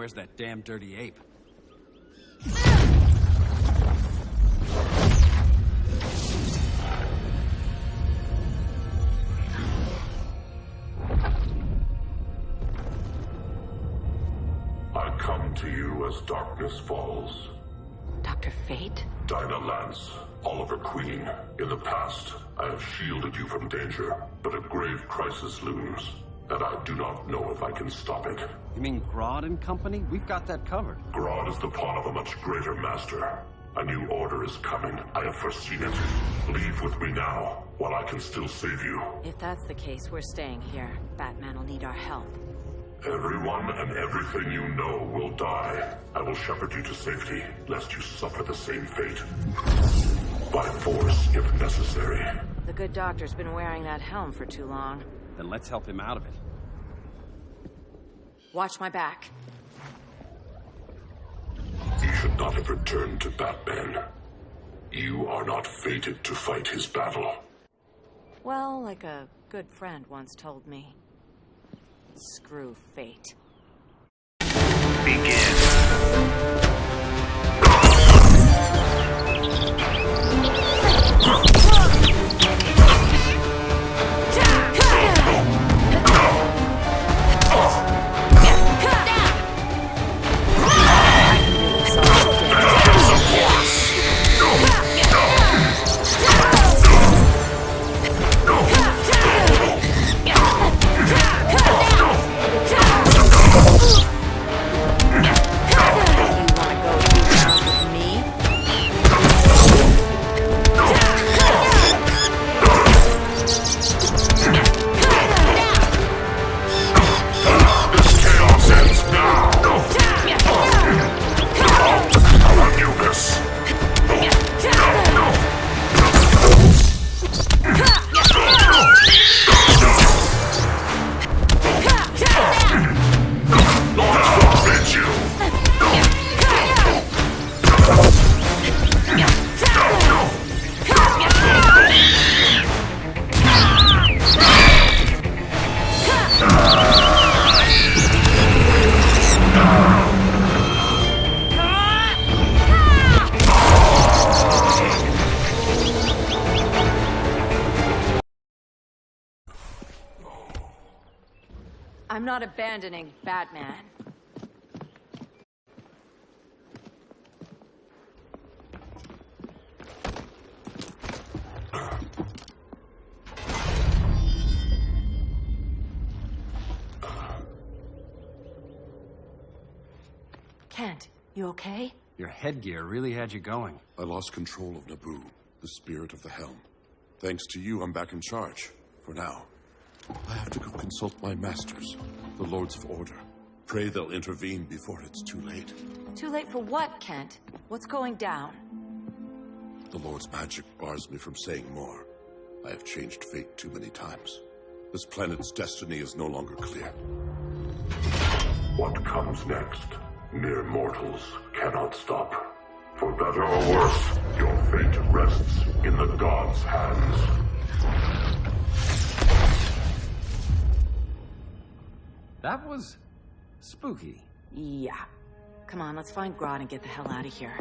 where's that damn dirty ape? I come to you as darkness falls. Dr. Fate? Dinah Lance, Oliver Queen. In the past, I have shielded you from danger, but a grave crisis looms, and I do not know if I can stop it. You mean Grodd and company? We've got that covered. Grodd is the pawn of a much greater master. A new order is coming. I have foreseen it. Leave with me now, while I can still save you. If that's the case, we're staying here. Batman will need our help. Everyone and everything you know will die. I will shepherd you to safety, lest you suffer the same fate. By force, if necessary. The good doctor's been wearing that helm for too long. Then let's help him out of it. Watch my back. You should not have returned to Batman. You are not fated to fight his battle. Well, like a good friend once told me. Screw fate. Begin. I'm not abandoning Batman. Kent, you okay? Your headgear really had you going. I lost control of Naboo, the spirit of the helm. Thanks to you, I'm back in charge. For now. I have to go consult my masters, the Lords of Order. Pray they'll intervene before it's too late. Too late for what, Kent? What's going down? The Lord's magic bars me from saying more. I have changed fate too many times. This planet's destiny is no longer clear. What comes next? Mere mortals cannot stop. For better or worse, your fate rests in the gods' hands. That was spooky. Yeah. Come on, let's find Grodd and get the hell out of here.